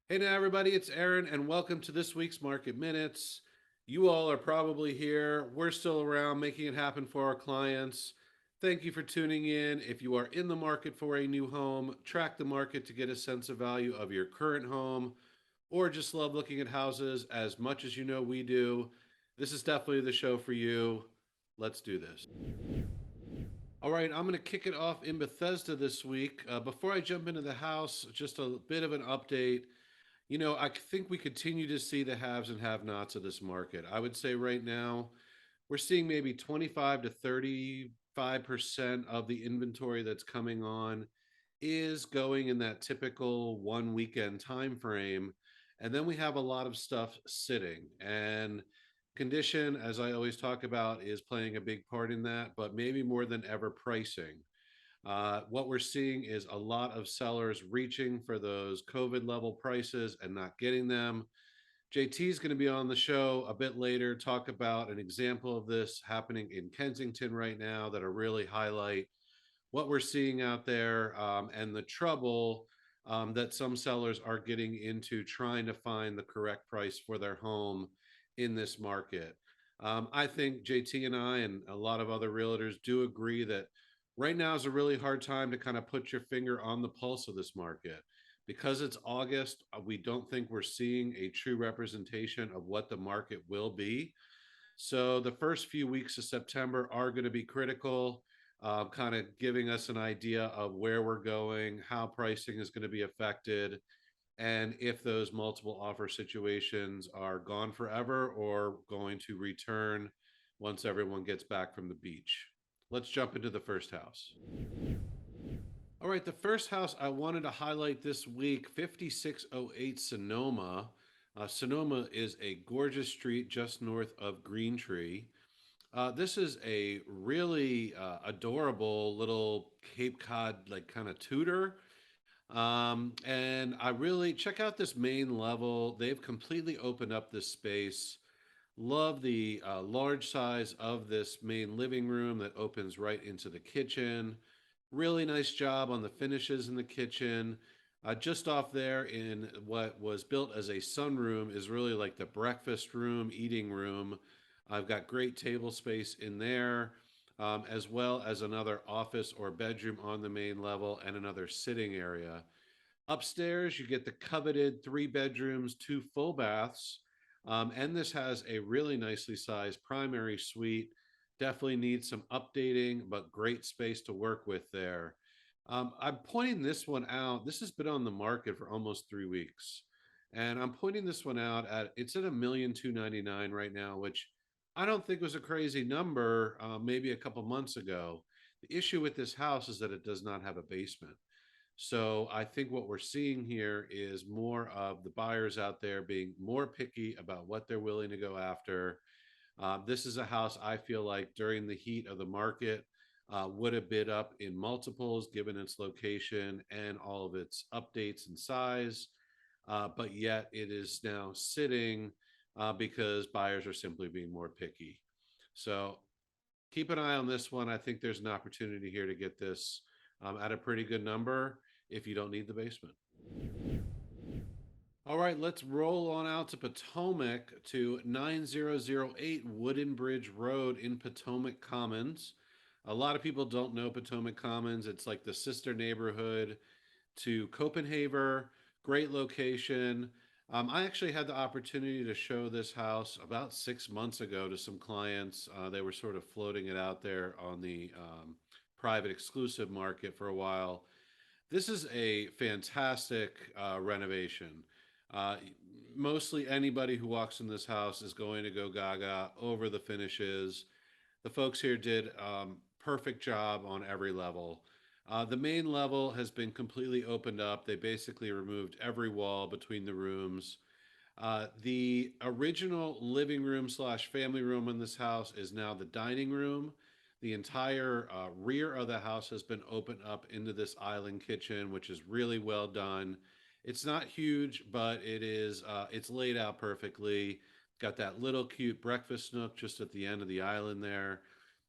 Hey now, everybody, it's Aaron, and welcome to this week's Market Minutes. You all are probably here. We're still around making it happen for our clients. Thank you for tuning in. If you are in the market for a new home, track the market to get a sense of value of your current home, or just love looking at houses as much as you know we do, this is definitely the show for you. Let's do this. All right, I'm going to kick it off in Bethesda this week. Before I jump into the house, just a bit of an update. I think we continue to see the haves and have nots of this market. I would say right now we're seeing maybe 25 to 35% of the inventory that's coming on is going in that typical one weekend time frame. And then we have a lot of stuff sitting. And condition, as I always talk about, is playing a big part in that, but maybe more than ever, pricing. What we're seeing is a lot of sellers reaching for those COVID level prices and not getting them. JT is going to be on the show a bit later, talk about an example of this happening in Kensington right now that'll really highlight what we're seeing out there, and the trouble that some sellers are getting into trying to find the correct price for their home in this market. I think JT and I and a lot of other realtors do agree that right now is a really hard time to kind of put your finger on the pulse of this market. Because it's August, we don't think we're seeing a true representation of what the market will be. So the first few weeks of September are going to be critical, kind of giving us an idea of where we're going, how pricing is going to be affected, and if those multiple offer situations are gone forever or going to return once everyone gets back from the beach. Let's jump into the first house. All right, the first house I wanted to highlight this week, 5608 Sonoma. Sonoma is a gorgeous street just north of Green Tree. This is a really adorable little Cape Cod, like kind of Tudor. And I really check out this main level. They've completely opened up this space. Love the large size of this main living room that opens right into the kitchen. Really nice job on the finishes in the kitchen. Just off there in what was built as a sunroom is really like the breakfast room, eating room. I've got great table space in there, as well as another office or bedroom on the main level and another sitting area. Upstairs, you get the coveted 3 bedrooms, 2 full baths. And this has a really nicely sized primary suite. Definitely needs some updating, but great space to work with there. I'm pointing this one out. This has been on the market for almost 3 weeks. And I'm pointing this one out at it's at 1,299,000 right now, which I don't think was a crazy number maybe a couple months ago. The issue with this house is that it does not have a basement. So I think what we're seeing here is more of the buyers out there being more picky about what they're willing to go after. This is a house I feel like during the heat of the market would have bid up in multiples given its location and all of its updates and size. But yet it is now sitting because buyers are simply being more picky. So keep an eye on this one. I think there's an opportunity here to get this at a pretty good number if you don't need the basement. All right, let's roll on out to Potomac to 9008 Wooden Bridge Road in Potomac Commons. A lot of people don't know Potomac Commons. It's like the sister neighborhood to Copenhagen. Great location. I actually had the opportunity to show this house about 6 months ago to some clients. They were sort of floating it out there on the private exclusive market for a while. This is a fantastic renovation. Uh, Mostly anybody who walks in this house is going to go gaga over the finishes. The folks here did perfect job on every level. The main level has been completely opened up. They basically removed every wall between the rooms. The original living room slash family room in this house is now the dining room. The entire rear of the house has been opened up into this island kitchen, which is really well done. It's not huge, but it's laid out perfectly. Got that little cute breakfast nook just at the end of the island there.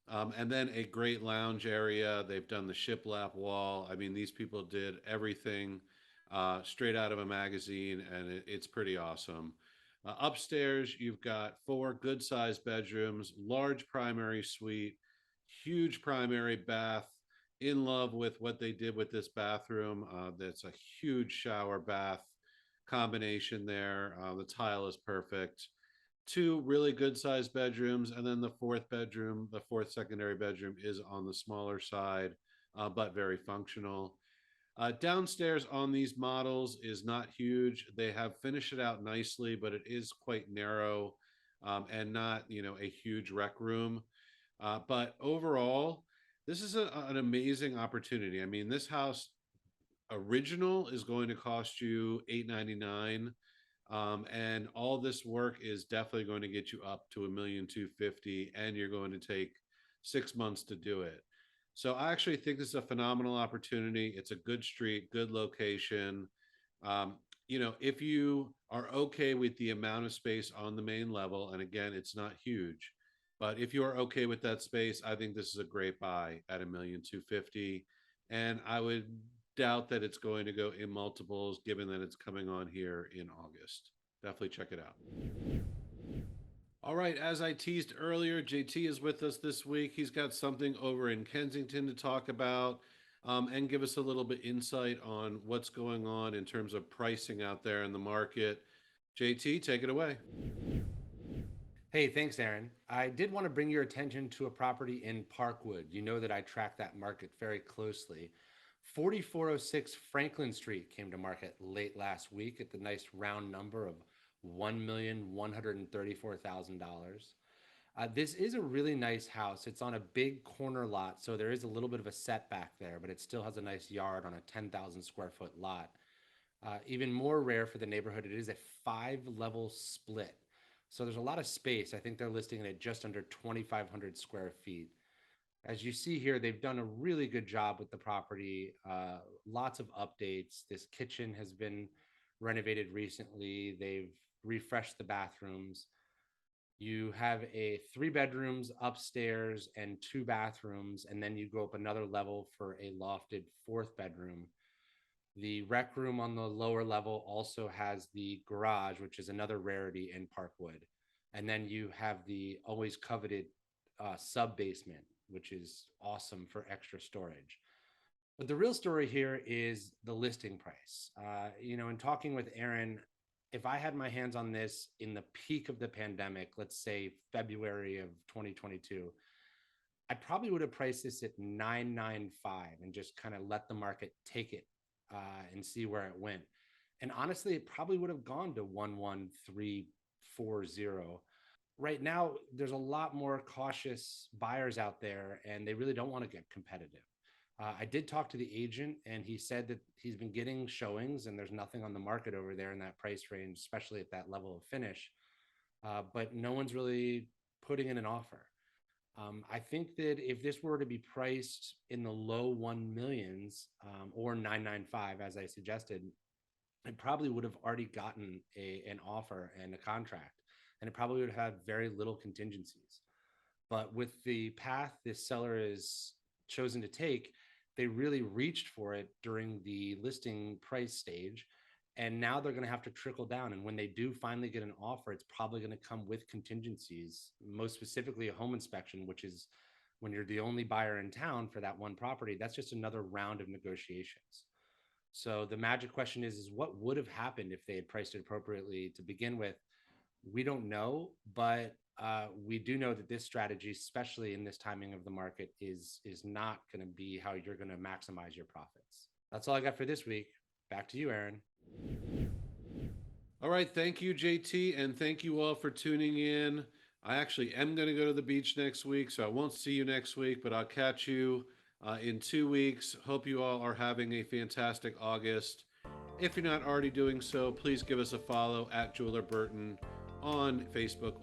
And then a great lounge area. They've done the shiplap wall. I mean, these people did everything straight out of a magazine, and it's pretty awesome. Upstairs, you've got four good sized bedrooms, large primary suite, huge primary bath. In love with what they did with this bathroom. That's a huge shower bath combination there. The tile is perfect. Two really good sized bedrooms, and then the fourth bedroom, the fourth secondary bedroom, is on the smaller side, but very functional. Downstairs on these models is not huge. They have finished it out nicely, but it is quite narrow, and not, a huge rec room. But overall, this is an amazing opportunity. I mean, this house original is going to cost you $899, and all this work is definitely going to get you up to $1,250,000, and you're going to take 6 months to do it. So I actually think this is a phenomenal opportunity. It's a good street, good location. If you are okay with the amount of space on the main level, and again, it's not huge, but if you are okay with that space, I think this is a great buy at $1,250,000. And I would doubt that it's going to go in multiples, given that it's coming on here in August. Definitely check it out. All right, as I teased earlier, JT is with us this week. He's got something over in Kensington to talk about, and give us a little bit insight on what's going on in terms of pricing out there in the market. JT, take it away. Hey, thanks, Aaron. I did want to bring your attention to a property in Parkwood. You know that I track that market very closely. 4406 Franklin Street came to market late last week at the nice round number of $1,134,000. This is a really nice house. It's on a big corner lot, so there is a little bit of a setback there, but it still has a nice yard on a 10,000 square foot lot. Even more rare for the neighborhood, it is a 5-level split. So there's a lot of space. I think they're listing it at just under 2,500 square feet. As you see here, they've done a really good job with the property. Lots of updates. This kitchen has been renovated recently. They've refreshed the bathrooms. You have a 3 bedrooms upstairs and 2 bathrooms, and then you go up another level for a lofted 4th bedroom. The rec room on the lower level also has the garage, which is another rarity in Parkwood. And then you have the always coveted sub basement, which is awesome for extra storage. But the real story here is the listing price. In talking with Aaron, if I had my hands on this in the peak of the pandemic, let's say February of 2022, I probably would have priced this at $995 and just kind of let the market take it, and see where it went. And honestly, it probably would have gone to 11340. Right now, there's a lot more cautious buyers out there, and they really don't want to get competitive. I did talk to the agent, and he said that he's been getting showings, and there's nothing on the market over there in that price range, especially at that level of finish. But no one's really putting in an offer. I think that if this were to be priced in the low 1 millions, or 995, as I suggested, it probably would have already gotten an offer and a contract, and it probably would have had very little contingencies. But with the path this seller is chosen to take, they really reached for it during the listing price stage. And now they're going to have to trickle down. And when they do finally get an offer, it's probably going to come with contingencies, most specifically a home inspection, which is when you're the only buyer in town for that one property. That's just another round of negotiations. So the magic question is what would have happened if they had priced it appropriately to begin with? We don't know, but we do know that this strategy, especially in this timing of the market, is not going to be how you're going to maximize your profits. That's all I got for this week. Back to you, Aaron. All right. Thank you, JT. And thank you all for tuning in. I actually am going to go to the beach next week, so I won't see you next week, but I'll catch you in 2 weeks. Hope you all are having a fantastic August. If you're not already doing so, please give us a follow at Jeweler Burton on Facebook.